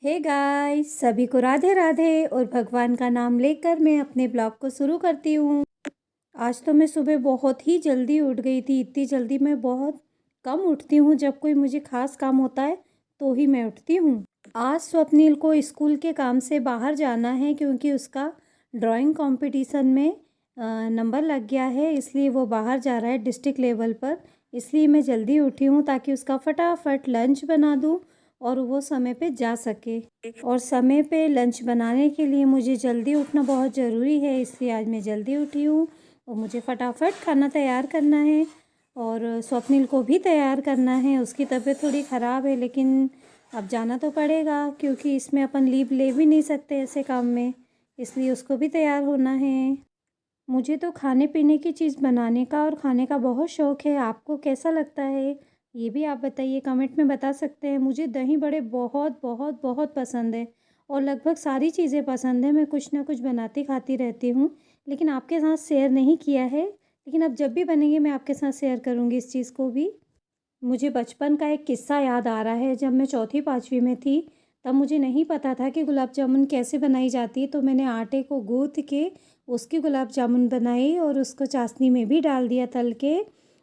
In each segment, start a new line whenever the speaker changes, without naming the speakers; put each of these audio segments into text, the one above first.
Hey guys, सभी को राधे राधे और भगवान का नाम लेकर मैं अपने ब्लॉग को शुरू करती हूँ। आज तो मैं सुबह बहुत ही जल्दी उठ गई थी। इतनी जल्दी मैं बहुत कम उठती हूँ, जब कोई मुझे ख़ास काम होता है तो ही मैं उठती हूँ। आज स्वप्निल को स्कूल के काम से बाहर जाना है, क्योंकि उसका ड्राइंग कंपटीशन में नंबर लग गया है, इसलिए वो बाहर जा रहा है डिस्ट्रिक्ट लेवल पर। इसलिए मैं जल्दी उठी हूँ ताकि उसका फटाफट लंच बना दूँ और वो समय पे जा सके। और समय पे लंच बनाने के लिए मुझे जल्दी उठना बहुत ज़रूरी है, इसलिए आज मैं जल्दी उठी हूँ और मुझे फटाफट खाना तैयार करना है और स्वप्निल को भी तैयार करना है। उसकी तबीयत थोड़ी ख़राब है, लेकिन अब जाना तो पड़ेगा, क्योंकि इसमें अपन लीव ले भी नहीं सकते ऐसे काम में, इसलिए उसको भी तैयार होना है। मुझे तो खाने पीने की चीज़ बनाने का और खाने का बहुत शौक़ है। आपको कैसा लगता है ये भी आप बताइए, कमेंट में बता सकते हैं। मुझे दही बड़े बहुत बहुत बहुत पसंद है और लगभग सारी चीज़ें पसंद है। मैं कुछ ना कुछ बनाती खाती रहती हूँ, लेकिन आपके साथ शेयर नहीं किया है। लेकिन अब जब भी बनेंगे मैं आपके साथ शेयर करूँगी इस चीज़ को भी। मुझे बचपन का एक किस्सा याद आ रहा है। जब मैं चौथी पाँचवीं में थी, तब मुझे नहीं पता था कि गुलाब जामुन कैसे बनाई जाती है, तो मैंने आटे को गूँथ के उसकी गुलाब जामुन बनाई और उसको चाशनी में भी डाल दिया तल के।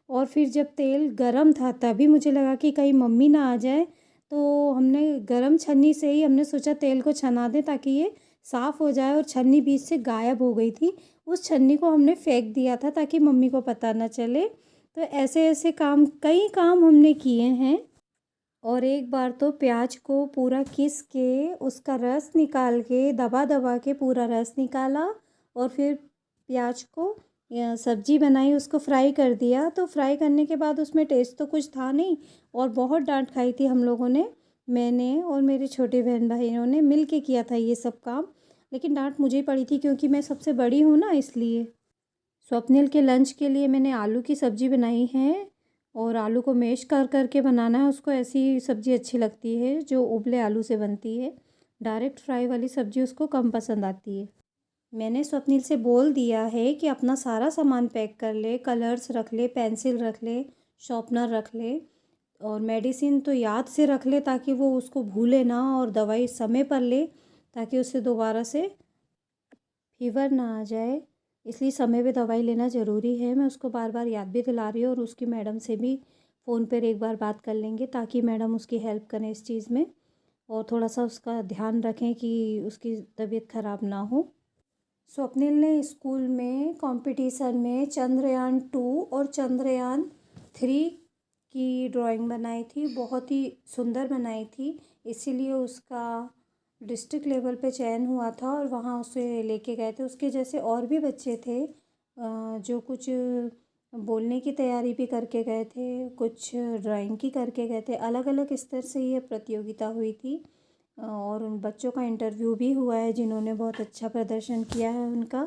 और फिर जब तेल गरम था तभी मुझे लगा कि कहीं मम्मी ना आ जाए, तो हमने गरम छन्नी से ही हमने सोचा तेल को छना दें ताकि ये साफ़ हो जाए, और छन्नी बीच से गायब हो गई थी। उस छन्नी को हमने फेंक दिया था ताकि मम्मी को पता न चले। तो ऐसे-ऐसे काम, कई काम हमने किए हैं। और एक बार तो प्याज को पूरा घिस के उसका रस निकाल के दबा-दबा के पूरा रस निकाला, और फिर प्याज को सब्ज़ी बनाई, उसको फ्राई कर दिया। तो फ्राई करने के बाद उसमें टेस्ट तो कुछ था नहीं, और बहुत डांट खाई थी हम लोगों ने। मैंने और मेरे छोटे बहन भाइयों ने मिल के किया था ये सब काम, लेकिन डांट मुझे ही पड़ी थी क्योंकि मैं सबसे बड़ी हूँ ना, इसलिए। स्वप्निल के लंच के लिए मैंने आलू की सब्ज़ी बनाई है, और आलू को मैश कर कर के बनाना है उसको। ऐसी सब्ज़ी अच्छी लगती है जो उबले आलू से बनती है। डायरेक्ट फ्राई वाली सब्ज़ी उसको कम पसंद आती है। मैंने स्वप्निल से बोल दिया है कि अपना सारा सामान पैक कर ले, कलर्स रख ले, पेंसिल रख ले, शॉर्पनर रख ले, और मेडिसिन तो याद से रख ले ताकि वो उसको भूले ना, और दवाई समय पर ले ताकि उससे दोबारा से फ़ीवर ना आ जाए। इसलिए समय पे दवाई लेना ज़रूरी है। मैं उसको बार बार याद भी दिला रही हूँ, और उसकी मैडम से भी फ़ोन पर एक बार बात कर लेंगे ताकि मैडम उसकी हेल्प करें इस चीज़ में, और थोड़ा सा उसका ध्यान रखें कि उसकी तबीयत ख़राब ना हो। स्वप्निल ने स्कूल में कंपटीशन में चंद्रयान-2 और चंद्रयान-3 की ड्राइंग बनाई थी। बहुत ही सुंदर बनाई थी, इसीलिए उसका डिस्ट्रिक्ट लेवल पे चयन हुआ था और वहाँ उसे लेके गए थे। उसके जैसे और भी बच्चे थे जो कुछ बोलने की तैयारी भी करके गए थे, कुछ ड्राइंग की करके गए थे। अलग अलग स्तर से ये प्रतियोगिता हुई थी, और उन बच्चों का इंटरव्यू भी हुआ है जिन्होंने बहुत अच्छा प्रदर्शन किया है उनका।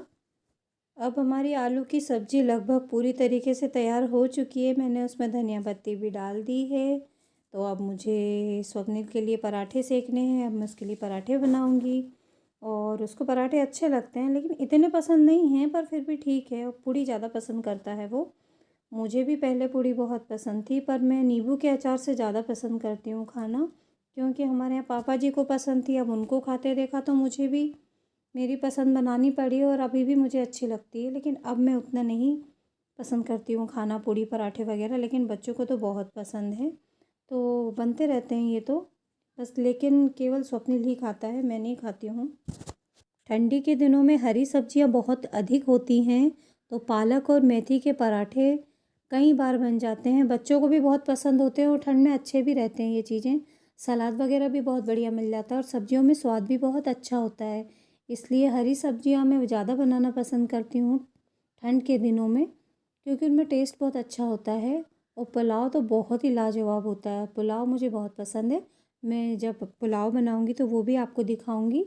अब हमारी आलू की सब्ज़ी लगभग पूरी तरीके से तैयार हो चुकी है। मैंने उसमें धनिया पत्ती भी डाल दी है। तो अब मुझे स्वप्निल के लिए पराठे सेकने हैं। अब मैं उसके लिए पराठे बनाऊंगी, और उसको पराठे अच्छे लगते हैं, लेकिन इतने पसंद नहीं हैं, पर फिर भी ठीक है। पूड़ी ज़्यादा पसंद करता है वो। मुझे भी पहले पूड़ी बहुत पसंद थी, पर मैं नींबू के अचार से ज़्यादा पसंद करती हूँ खाना, क्योंकि हमारे यहाँ पापा जी को पसंद थी। अब उनको खाते देखा तो मुझे भी मेरी पसंद बनानी पड़ी, और अभी भी मुझे अच्छी लगती है। लेकिन अब मैं उतना नहीं पसंद करती हूँ खाना, पूड़ी पराठे वगैरह, लेकिन बच्चों को तो बहुत पसंद है, तो बनते रहते हैं ये तो बस। लेकिन केवल स्वप्निल ही खाता है, मैं नहीं खाती हूँ। ठंडी के दिनों में हरी सब्जियाँ बहुत अधिक होती हैं, तो पालक और मेथी के पराठे कई बार बन जाते हैं। बच्चों को भी बहुत पसंद होते हैं, और ठंड में अच्छे भी रहते हैं ये चीज़ें। सलाद वगैरह भी बहुत बढ़िया मिल जाता है, और सब्जियों में स्वाद भी बहुत अच्छा होता है। इसलिए हरी सब्जियां मैं ज़्यादा बनाना पसंद करती हूँ ठंड के दिनों में, क्योंकि उनमें टेस्ट बहुत अच्छा होता है। और पुलाव तो बहुत ही लाजवाब होता है। पुलाव मुझे बहुत पसंद है। मैं जब पुलाव बनाऊँगी तो वो भी आपको दिखाऊँगी।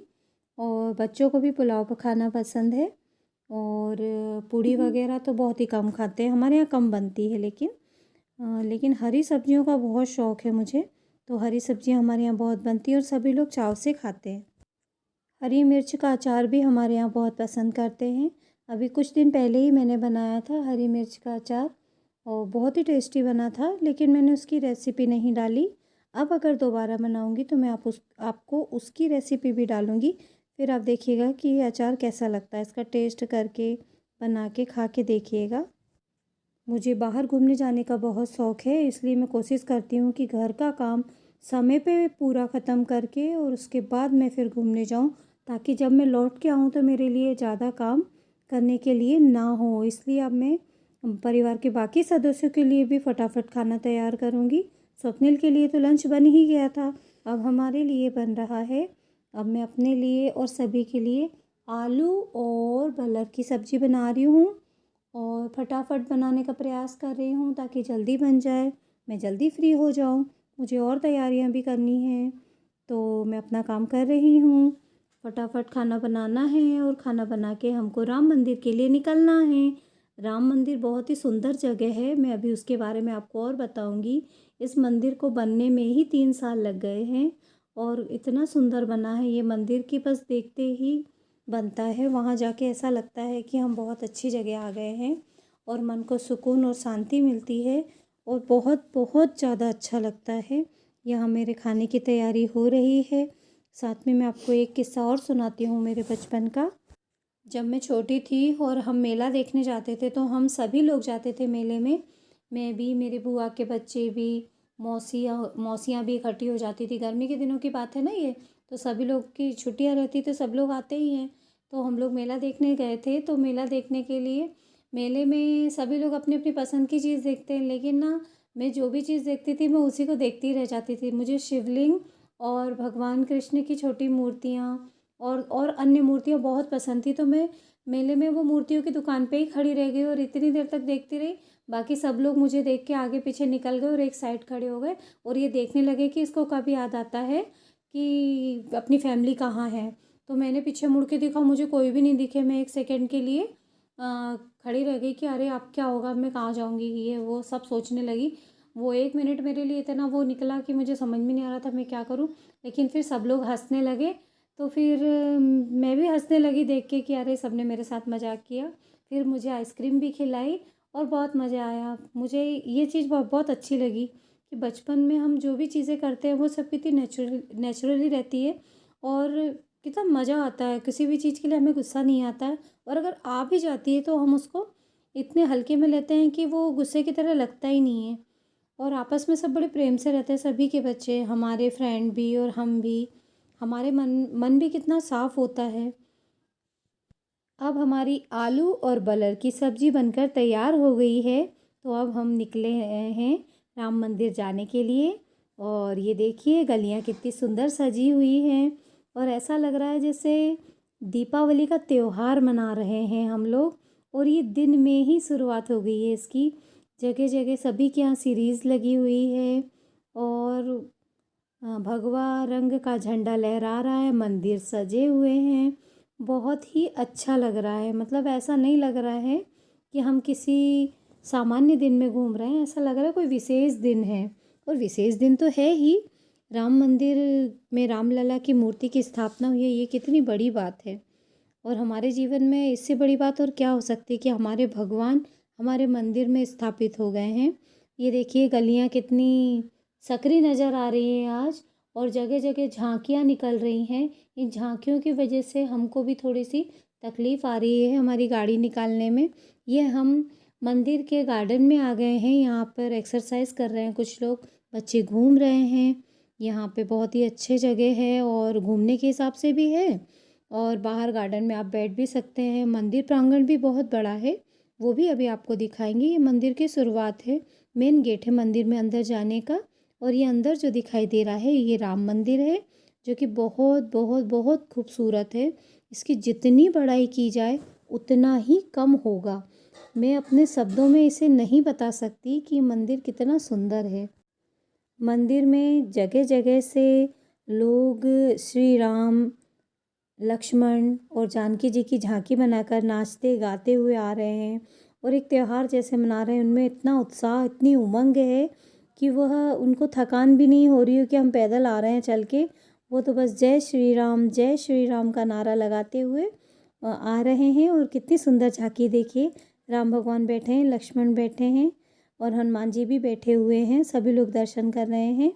और बच्चों को भी पुलाव खाना पसंद है, और पूड़ी वगैरह तो बहुत ही कम खाते हैं, हमारे यहाँ कम बनती है। लेकिन हरी सब्जियों का बहुत शौक़ है मुझे, तो हरी सब्जियाँ हमारे यहाँ बहुत बनती हैं और सभी लोग चाव से खाते हैं। हरी मिर्च का अचार भी हमारे यहाँ बहुत पसंद करते हैं। अभी कुछ दिन पहले ही मैंने बनाया था हरी मिर्च का अचार, और बहुत ही टेस्टी बना था, लेकिन मैंने उसकी रेसिपी नहीं डाली। अब अगर दोबारा बनाऊँगी तो मैं आपको उसकी रेसिपी भी डालूँगी। फिर आप देखिएगा कि ये अचार कैसा लगता है, इसका टेस्ट करके बना के खा के देखिएगा। मुझे बाहर घूमने जाने का बहुत शौक़ है, इसलिए मैं कोशिश करती हूँ कि घर का काम समय पे पूरा ख़त्म करके और उसके बाद मैं फिर घूमने जाऊँ, ताकि जब मैं लौट के आऊँ तो मेरे लिए ज़्यादा काम करने के लिए ना हो। इसलिए अब मैं परिवार के बाकी सदस्यों के लिए भी फटाफट खाना तैयार करूँगी। स्वप्निल के लिए तो लंच बन ही गया था, अब हमारे लिए बन रहा है। अब मैं अपने लिए और सभी के लिए आलू और मटर की सब्ज़ी बना रही हूँ और फटाफट बनाने का प्रयास कर रही हूँ ताकि जल्दी बन जाए, मैं जल्दी फ्री हो जाऊँ। मुझे और तैयारियाँ भी करनी हैं, तो मैं अपना काम कर रही हूँ। फटाफट खाना बनाना है और खाना बना के हमको राम मंदिर के लिए निकलना है। राम मंदिर बहुत ही सुंदर जगह है, मैं अभी उसके बारे में आपको और बताऊँगी। इस मंदिर को बनने में ही 3 साल लग गए हैं और इतना सुंदर बना है ये मंदिर कि बस देखते ही बनता है। वहाँ जाके ऐसा लगता है कि हम बहुत अच्छी जगह आ गए हैं और मन को सुकून और शांति मिलती है और बहुत बहुत ज़्यादा अच्छा लगता है। यहाँ मेरे खाने की तैयारी हो रही है। साथ में मैं आपको एक किस्सा और सुनाती हूँ मेरे बचपन का। जब मैं छोटी थी और हम मेला देखने जाते थे तो हम सभी लोग जाते थे मेले में। मैं भी, मेरी बुआ के बच्चे भी, मौसियाँ भी इकट्ठी हो जाती थी। गर्मी के दिनों की बात है ना ये, तो सभी लोग की छुट्टियाँ रहती तो सब लोग आते ही हैं। तो हम लोग मेला देखने गए थे, तो मेला देखने के लिए मेले में सभी लोग अपनी अपनी पसंद की चीज़ देखते हैं, लेकिन ना मैं जो भी चीज़ देखती थी मैं उसी को देखती रह जाती थी। मुझे शिवलिंग और भगवान कृष्ण की छोटी मूर्तियाँ और अन्य मूर्तियाँ बहुत पसंद थी, तो मैं मेले में वो मूर्तियों की दुकान पे ही खड़ी रह गई और इतनी देर तक देखती रही। बाकी सब लोग मुझे देख के आगे पीछे निकल गए और एक साइड खड़े हो गए और ये देखने लगे कि इसको कब याद आता है कि अपनी फैमिली कहाँ है। तो मैंने पीछे मुड़ के देखा, मुझे कोई भी नहीं दिखे। मैं एक सेकंड के लिए खड़ी रह गई कि अरे अब क्या होगा, अब मैं कहाँ जाऊँगी, ये वो सब सोचने लगी। वो 1 मिनट मेरे लिए इतना वो निकला कि मुझे समझ में नहीं आ रहा था मैं क्या करूँ। लेकिन फिर सब लोग हँसने लगे, तो फिर मैं भी हँसने लगी देख के कि अरे सबने मेरे साथ मज़ाक किया। फिर मुझे आइसक्रीम भी खिलाई और बहुत मज़ा आया। मुझे ये चीज़ बहुत बहुत अच्छी लगी कि बचपन में हम जो भी चीज़ें करते हैं वो सब कितनी नेचुरली रहती है और कितना मज़ा आता है। किसी भी चीज़ के लिए हमें गुस्सा नहीं आता है और अगर आ भी जाती है तो हम उसको इतने हल्के में लेते हैं कि वो गुस्से की तरह लगता ही नहीं है। और आपस में सब बड़े प्रेम से रहते हैं, सभी के बच्चे, हमारे फ्रेंड भी और हम भी। हमारे मन भी कितना साफ़ होता है। अब हमारी आलू और मटर की सब्ज़ी बनकर तैयार हो गई है, तो अब हम निकले हैं राम मंदिर जाने के लिए। और ये देखिए गलियाँ कितनी सुंदर सजी हुई हैं और ऐसा लग रहा है जैसे दीपावली का त्योहार मना रहे हैं हम लोग। और ये दिन में ही शुरुआत हो गई है इसकी। जगह जगह सभी के यहाँ सीरीज़ लगी हुई है और भगवा रंग का झंडा लहरा रहा है, मंदिर सजे हुए हैं। बहुत ही अच्छा लग रहा है, मतलब ऐसा नहीं लग रहा है कि हम किसी सामान्य दिन में घूम रहे हैं, ऐसा लग रहा है कोई विशेष दिन है। और विशेष दिन तो है ही, राम मंदिर में रामलला की मूर्ति की स्थापना हुई है, ये कितनी बड़ी बात है। और हमारे जीवन में इससे बड़ी बात और क्या हो सकती है कि हमारे भगवान हमारे मंदिर में स्थापित हो गए हैं। ये देखिए गलियाँ कितनी सकरी नज़र आ रही हैं आज और जगह जगह झांकियाँ निकल रही हैं। इन झांकियों की वजह से हमको भी थोड़ी सी तकलीफ़ आ रही है हमारी गाड़ी निकालने में। ये हम मंदिर के गार्डन में आ गए हैं, यहाँ पर एक्सरसाइज कर रहे हैं कुछ लोग, बच्चे घूम रहे हैं। यहाँ पे बहुत ही अच्छे जगह है और घूमने के हिसाब से भी है और बाहर गार्डन में आप बैठ भी सकते हैं। मंदिर प्रांगण भी बहुत बड़ा है, वो भी अभी आपको दिखाएंगे। ये मंदिर की शुरुआत है, मेन गेट है मंदिर में अंदर जाने का। और ये अंदर जो दिखाई दे रहा है ये राम मंदिर है, जो कि बहुत बहुत बहुत खूबसूरत है। इसकी जितनी बड़ाई की जाए उतना ही कम होगा। मैं अपने शब्दों में इसे नहीं बता सकती कि मंदिर कितना सुंदर है। मंदिर में जगह जगह से लोग श्री राम, लक्ष्मण और जानकी जी की झांकी बनाकर नाचते गाते हुए आ रहे हैं और एक त्यौहार जैसे मना रहे हैं। उनमें इतना उत्साह, इतनी उमंग है कि वह उनको थकान भी नहीं हो रही हो कि हम पैदल आ रहे हैं चल के। वो तो बस जय श्री राम का नारा लगाते हुए आ रहे हैं। और कितनी सुंदर झांकी देखिए, राम भगवान बैठे हैं, लक्ष्मण बैठे हैं और हनुमान जी भी बैठे हुए हैं। सभी लोग दर्शन कर रहे हैं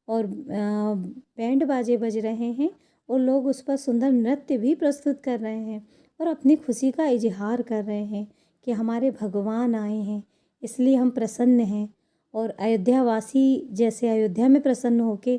और बैंड बाजे बज रहे हैं और लोग उस पर सुंदर नृत्य भी प्रस्तुत कर रहे हैं और अपनी खुशी का इजहार कर रहे हैं कि हमारे भगवान आए हैं, इसलिए हम प्रसन्न हैं। और अयोध्यावासी जैसे अयोध्या में प्रसन्न होके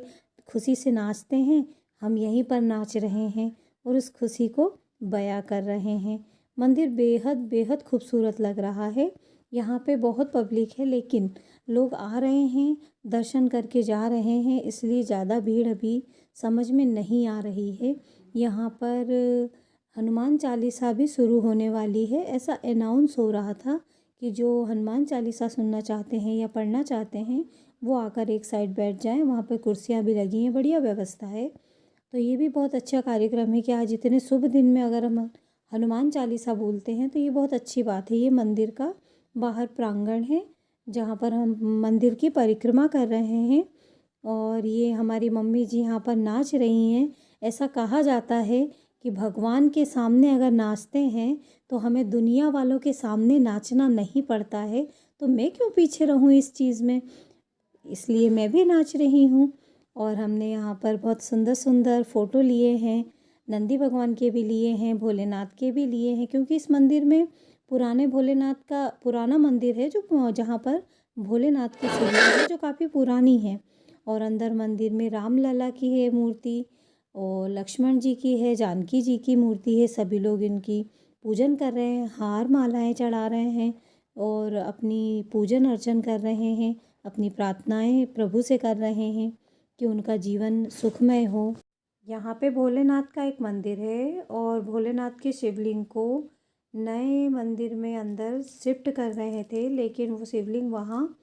खुशी से नाचते हैं, हम यहीं पर नाच रहे हैं और उस खुशी को बयां कर रहे हैं। मंदिर बेहद बेहद खूबसूरत लग रहा है। यहाँ पे बहुत पब्लिक है, लेकिन लोग आ रहे हैं, दर्शन करके जा रहे हैं, इसलिए ज़्यादा भीड़ अभी समझ में नहीं आ रही है। यहाँ पर हनुमान चालीसा भी शुरू होने वाली है, ऐसा अनाउंस हो रहा था कि जो हनुमान चालीसा सुनना चाहते हैं या पढ़ना चाहते हैं वो आकर एक साइड बैठ जाएं। वहाँ पर कुर्सियाँ भी लगी हैं, बढ़िया व्यवस्था है। तो ये भी बहुत अच्छा कार्यक्रम है कि आज इतने शुभ दिन में अगर हम हनुमान चालीसा बोलते हैं तो ये बहुत अच्छी बात है। ये मंदिर का बाहर प्रांगण है जहाँ पर हम मंदिर की परिक्रमा कर रहे हैं और ये हमारी मम्मी जी यहाँ पर नाच रही हैं। ऐसा कहा जाता है कि भगवान के सामने अगर नाचते हैं तो हमें दुनिया वालों के सामने नाचना नहीं पड़ता है, तो मैं क्यों पीछे रहूँ इस चीज़ में, इसलिए मैं भी नाच रही हूँ। और हमने यहाँ पर बहुत सुंदर सुंदर फ़ोटो लिए हैं, नंदी भगवान के भी लिए हैं, भोलेनाथ के भी लिए हैं, क्योंकि इस मंदिर में पुराने भोलेनाथ का पुराना मंदिर है जो जहाँ पर भोलेनाथ की शिवलिंग है जो काफ़ी पुरानी है। और अंदर मंदिर में राम लला की है मूर्ति और लक्ष्मण जी की है, जानकी जी की मूर्ति है। सभी लोग इनकी पूजन कर रहे हैं, हार मालाएं चढ़ा रहे हैं और अपनी पूजन अर्चन कर रहे हैं, अपनी प्रार्थनाएं प्रभु से कर रहे हैं कि उनका जीवन सुखमय हो। यहाँ पे भोलेनाथ का एक मंदिर है और भोलेनाथ के शिवलिंग को नए मंदिर में अंदर शिफ्ट कर रहे थे, लेकिन वो शिवलिंग वहाँ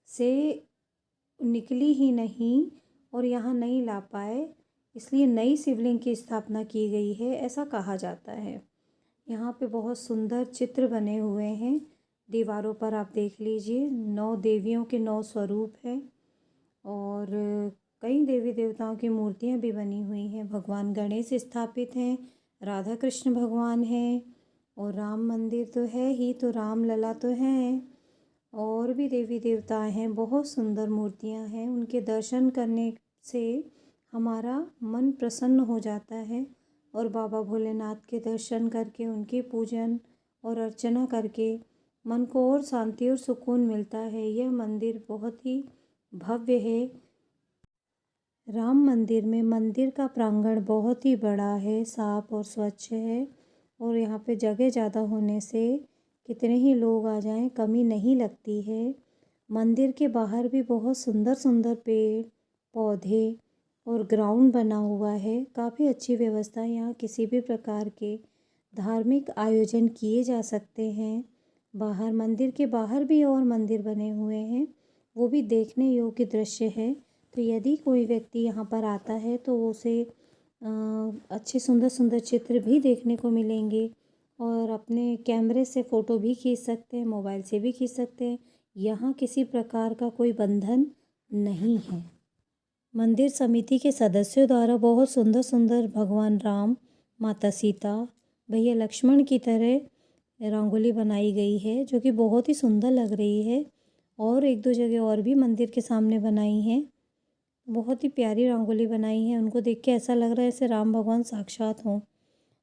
से निकली ही नहीं और यहाँ नहीं ला पाए, इसलिए नई शिवलिंग की स्थापना की गई है, ऐसा कहा जाता है। यहाँ पे बहुत सुंदर चित्र बने हुए हैं, दीवारों पर आप देख लीजिए। 9 देवियों के 9 स्वरूप हैं और कई देवी देवताओं की मूर्तियाँ भी बनी हुई हैं। भगवान गणेश स्थापित हैं, राधा कृष्ण भगवान हैं और राम मंदिर तो है ही, तो राम लला तो हैं और भी देवी देवता हैं। बहुत सुंदर मूर्तियाँ हैं, उनके दर्शन करने से हमारा मन प्रसन्न हो जाता है और बाबा भोलेनाथ के दर्शन करके उनकी पूजन और अर्चना करके मन को और शांति और सुकून मिलता है। यह मंदिर बहुत ही भव्य है। राम मंदिर में मंदिर का प्रांगण बहुत ही बड़ा है, साफ और स्वच्छ है और यहाँ पे जगह ज़्यादा होने से कितने ही लोग आ जाएं कमी नहीं लगती है। मंदिर के बाहर भी बहुत सुंदर सुंदर पेड़ पौधे और ग्राउंड बना हुआ है, काफ़ी अच्छी व्यवस्था है। यहाँ किसी भी प्रकार के धार्मिक आयोजन किए जा सकते हैं। बाहर मंदिर के बाहर भी और मंदिर बने हुए हैं, वो भी देखने योग्य दृश्य है। तो यदि कोई व्यक्ति यहाँ पर आता है तो उसे अच्छे सुंदर सुंदर चित्र भी देखने को मिलेंगे और अपने कैमरे से फ़ोटो भी खींच सकते हैं, मोबाइल से भी खींच सकते हैं। यहाँ किसी प्रकार का कोई बंधन नहीं है। मंदिर समिति के सदस्यों द्वारा बहुत सुंदर सुंदर भगवान राम, माता सीता, भैया लक्ष्मण की तरह रंगोली बनाई गई है जो कि बहुत ही सुंदर लग रही है और एक दो जगह और भी मंदिर के सामने बनाई हैं। बहुत ही प्यारी रंगोली बनाई है, उनको देख के ऐसा लग रहा है जैसे राम भगवान साक्षात हों।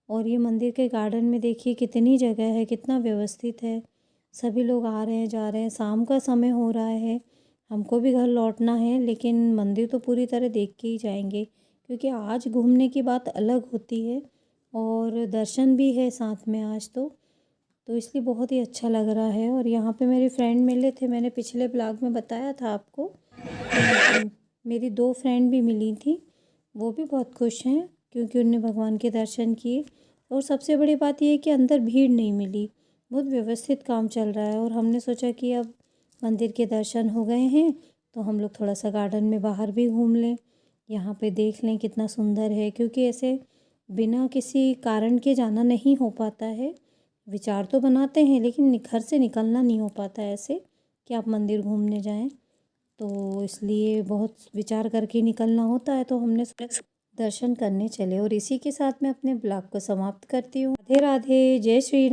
और ये मंदिर के गार्डन में देखिए कितनी जगह है, कितना व्यवस्थित है। सभी लोग आ रहे हैं जा रहे हैं, शाम का समय हो रहा है, हमको भी घर लौटना है, लेकिन मंदिर तो पूरी तरह देख के ही जाएंगे क्योंकि आज घूमने की बात अलग होती है और दर्शन भी है साथ में आज तो इसलिए बहुत ही अच्छा लग रहा है। और यहाँ पे मेरे फ्रेंड मिले थे, मैंने पिछले ब्लॉग में बताया था आपको। मेरी 2 फ्रेंड भी मिली थी, वो भी बहुत खुश हैं क्योंकि उनने भगवान के दर्शन किए और सबसे बड़ी बात यह है कि अंदर भीड़ नहीं मिली, बहुत व्यवस्थित काम चल रहा है। और हमने सोचा कि अब मंदिर के दर्शन हो गए हैं तो हम लोग थोड़ा सा गार्डन में बाहर भी घूम लें, यहाँ पे देख लें कितना सुंदर है, क्योंकि ऐसे बिना किसी कारण के जाना नहीं हो पाता है। विचार तो बनाते हैं लेकिन घर से निकलना नहीं हो पाता है ऐसे कि आप मंदिर घूमने जाएं, तो इसलिए बहुत विचार करके निकलना होता है। तो हमने दर्शन करने चले और इसी के साथ मैं अपने ब्लॉग को समाप्त करती हूँ। राधे राधे, जय श्री